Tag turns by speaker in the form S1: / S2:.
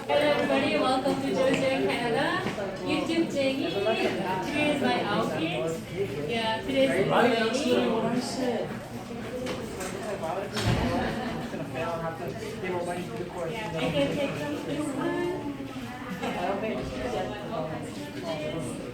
S1: Hello everybody, welcome to JoJo Canada YouTube Jenny. Here is my outfit. Yeah, today's raining. Yeah, I can take some this one.